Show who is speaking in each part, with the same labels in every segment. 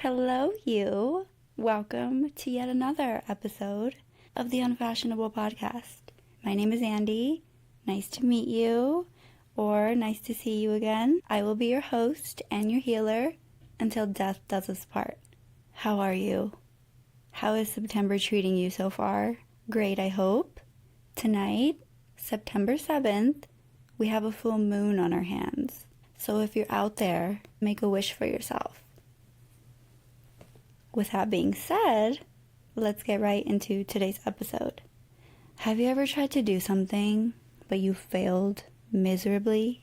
Speaker 1: Hello, you. Welcome to yet another episode of the Unfashionable podcast. My name is Andy. Nice to meet you, or nice to see you again. I will be your host and your healer until death does us part. How are you? How is September treating you so far? Great, I hope. Tonight, September 7th, we have a full moon on our hands. So if you're out there, make a wish for yourself. With that being said, let's get right into today's episode. Have you ever tried to do something, but you failed miserably?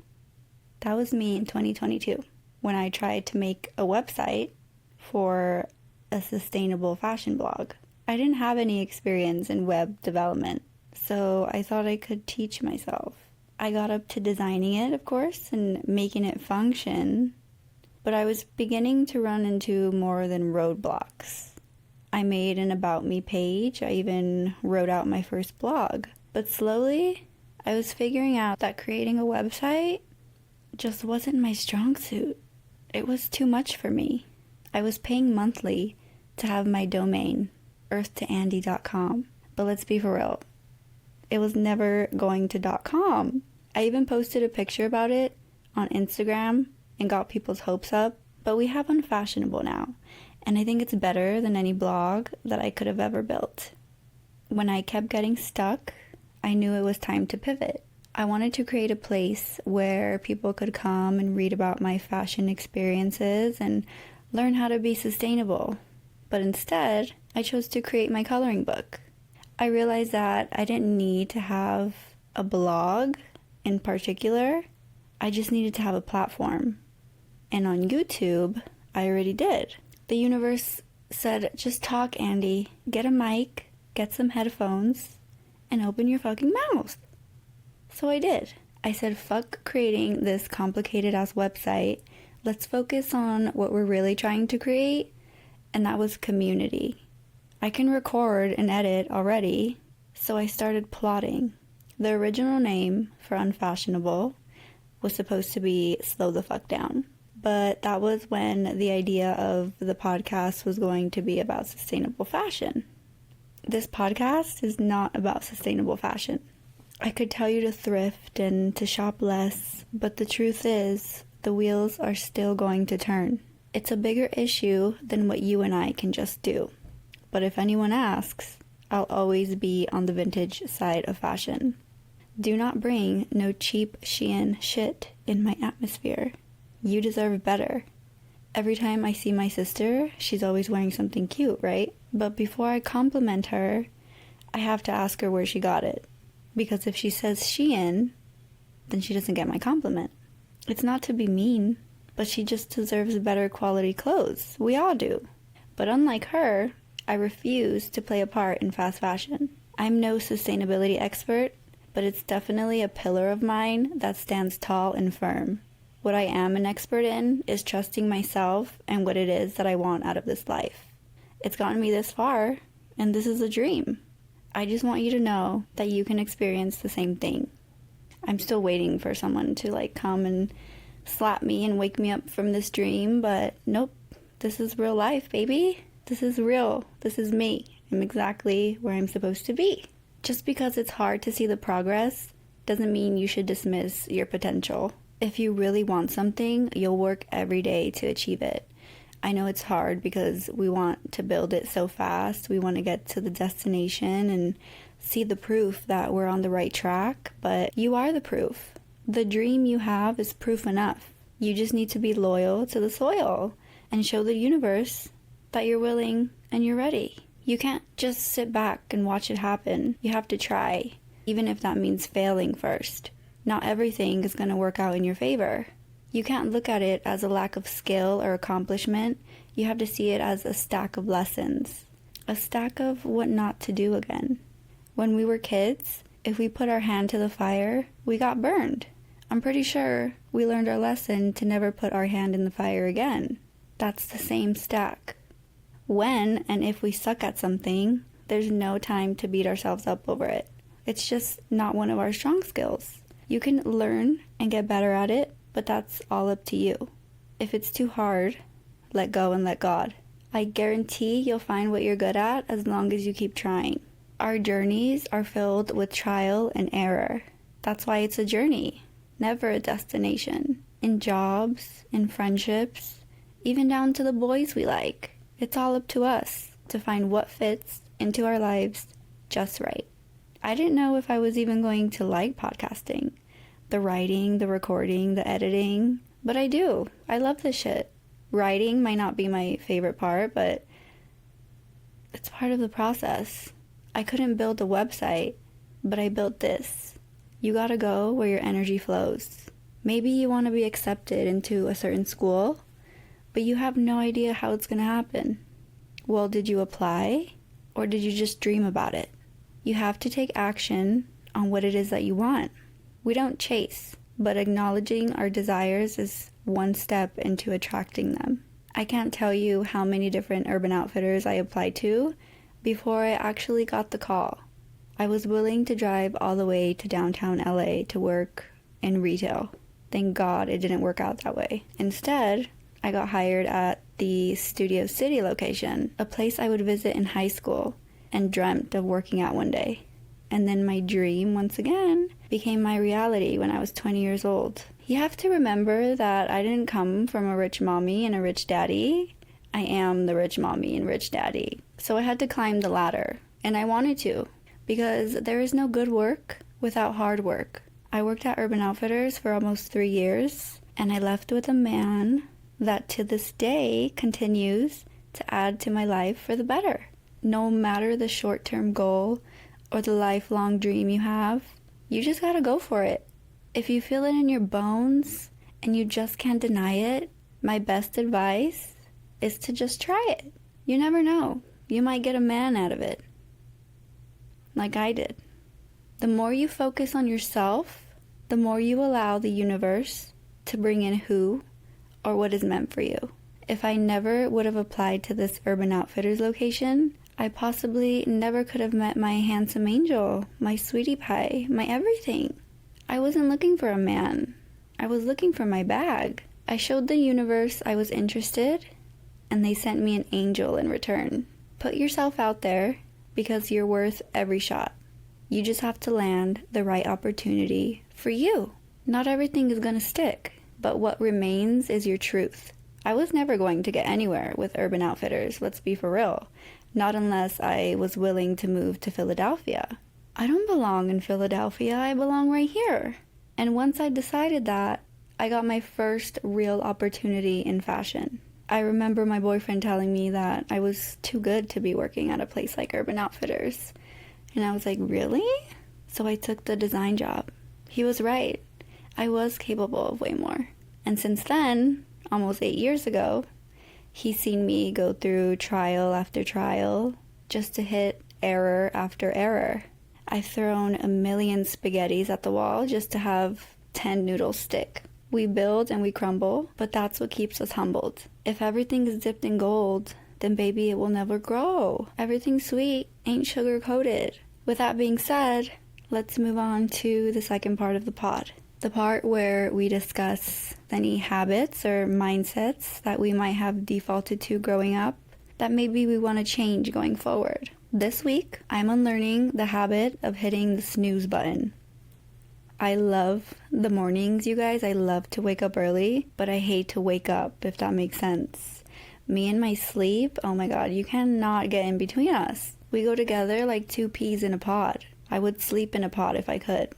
Speaker 1: That was me in 2022, when I tried to make a website for a sustainable fashion blog. I didn't have any experience in web development, so I thought I could teach myself. I got up to designing it, of course, and making it function, but I was beginning to run into more than roadblocks. I made an About Me page. I even wrote out my first blog. But slowly, I was figuring out that creating a website just wasn't my strong suit. It was too much for me. I was paying monthly to have my domain, earthtoandy.com. But let's be for real, it was never going to .com. I even posted a picture about it on Instagram and got people's hopes up, but we have Unfashionable now, and I think it's better than any blog that I could have ever built. When I kept getting stuck, I knew it was time to pivot. I wanted to create a place where people could come and read about my fashion experiences and learn how to be sustainable. But instead, I chose to create my coloring book. I realized that I didn't need to have a blog in particular. I just needed to have a platform. And on YouTube, I already did. The universe said, just talk, Andy. Get a mic, get some headphones, and open your fucking mouth. So I did. I said, fuck creating this complicated-ass website. Let's focus on what we're really trying to create, and that was community. I can record and edit already, so I started plotting. The original name for Unfashionable was supposed to be Slow the Fuck Down. But that was when the idea of the podcast was going to be about sustainable fashion. This podcast is not about sustainable fashion. I could tell you to thrift and to shop less, but the truth is, the wheels are still going to turn. It's a bigger issue than what you and I can just do. But if anyone asks, I'll always be on the vintage side of fashion. Do not bring no cheap Shein shit in my atmosphere. You deserve better. Every time I see my sister, she's always wearing something cute, right? But before I compliment her, I have to ask her where she got it. Because if she says Shein, then she doesn't get my compliment. It's not to be mean, but she just deserves better quality clothes. We all do. But unlike her, I refuse to play a part in fast fashion. I'm no sustainability expert, but it's definitely a pillar of mine that stands tall and firm. What I am an expert in is trusting myself and what it is that I want out of this life. It's gotten me this far, and this is a dream. I just want you to know that you can experience the same thing. I'm still waiting for someone to come and slap me and wake me up from this dream, but nope, this is real life, baby. This is real. This is me. I'm exactly where I'm supposed to be. Just because it's hard to see the progress doesn't mean you should dismiss your potential. If you really want something, you'll work every day to achieve it. I know it's hard because we want to build it so fast. We want to get to the destination and see the proof that we're on the right track, but you are the proof. The dream you have is proof enough. You just need to be loyal to the soil and show the universe that you're willing and you're ready. You can't just sit back and watch it happen. You have to try, even if that means failing first. Not everything is going to work out in your favor. You can't look at it as a lack of skill or accomplishment. You have to see it as a stack of lessons. A stack of what not to do again. When we were kids, if we put our hand to the fire, we got burned. I'm pretty sure we learned our lesson to never put our hand in the fire again. That's the same stack. When and if we suck at something, there's no time to beat ourselves up over it. It's just not one of our strong skills. You can learn and get better at it, but that's all up to you. If it's too hard, let go and let God. I guarantee you'll find what you're good at as long as you keep trying. Our journeys are filled with trial and error. That's why it's a journey, never a destination. In jobs, in friendships, even down to the boys we like. It's all up to us to find what fits into our lives just right. I didn't know if I was even going to like podcasting. The writing, the recording, the editing. But I do. I love this shit. Writing might not be my favorite part, but it's part of the process. I couldn't build a website, but I built this. You gotta go where your energy flows. Maybe you want to be accepted into a certain school, but you have no idea how it's gonna happen. Well, did you apply, or did you just dream about it? You have to take action on what it is that you want. We don't chase, but acknowledging our desires is one step into attracting them. I can't tell you how many different Urban Outfitters I applied to before I actually got the call. I was willing to drive all the way to downtown LA to work in retail. Thank God it didn't work out that way. Instead, I got hired at the Studio City location, a place I would visit in high school and dreamt of working at one day. And then my dream, once again, became my reality when I was 20 years old. You have to remember that I didn't come from a rich mommy and a rich daddy. I am the rich mommy and rich daddy. So I had to climb the ladder. And I wanted to, because there is no good work without hard work. I worked at Urban Outfitters for almost 3 years, and I left with a man that to this day continues to add to my life for the better. No matter the short-term goal or the lifelong dream you have, you just gotta go for it. If you feel it in your bones and you just can't deny it, my best advice is to just try it. You never know. You might get a man out of it. Like I did. The more you focus on yourself, the more you allow the universe to bring in who or what is meant for you. If I never would have applied to this Urban Outfitters location, I possibly never could have met my handsome angel, my sweetie pie, my everything. I wasn't looking for a man. I was looking for my bag. I showed the universe I was interested, and they sent me an angel in return. Put yourself out there because you're worth every shot. You just have to land the right opportunity for you. Not everything is gonna stick, but what remains is your truth. I was never going to get anywhere with Urban Outfitters, let's be for real. Not unless I was willing to move to Philadelphia. I don't belong in Philadelphia, I belong right here. And once I decided that, I got my first real opportunity in fashion. I remember my boyfriend telling me that I was too good to be working at a place like Urban Outfitters. And I was like, really? So I took the design job. He was right. I was capable of way more. And since then, almost 8 years ago, he's seen me go through trial after trial just to hit error after error. I've thrown a million spaghettis at the wall just to have 10 noodles stick. We build and we crumble, but that's what keeps us humbled. If everything is dipped in gold, then baby, it will never grow. Everything sweet ain't sugar-coated. With that being said, let's move on to the second part of the pod. The part where we discuss any habits or mindsets that we might have defaulted to growing up that maybe we want to change going forward. This week, I'm unlearning the habit of hitting the snooze button. I love the mornings, you guys. I love to wake up early, but I hate to wake up, if that makes sense. Me and my sleep, oh my god, you cannot get in between us. We go together like two peas in a pod. I would sleep in a pod if I could.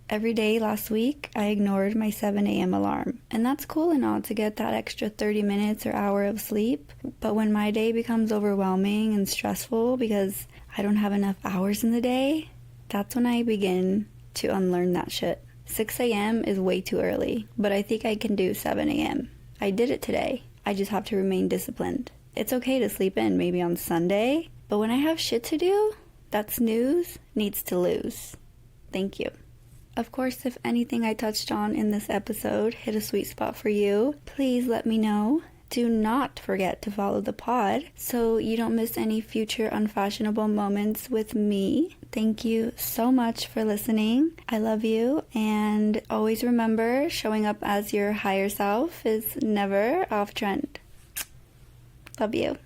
Speaker 1: Every day last week, I ignored my 7 a.m. alarm. And that's cool and all to get that extra 30 minutes or hour of sleep. But when my day becomes overwhelming and stressful because I don't have enough hours in the day, that's when I begin to unlearn that shit. 6 a.m. is way too early, but I think I can do 7 a.m. I did it today. I just have to remain disciplined. It's okay to sleep in maybe on Sunday, but when I have shit to do, that snooze needs to lose. Thank you. Of course, if anything I touched on in this episode hit a sweet spot for you, please let me know. Do not forget to follow the pod so you don't miss any future unfashionable moments with me. Thank you so much for listening. I love you, and always remember, showing up as your higher self is never off trend. Love you.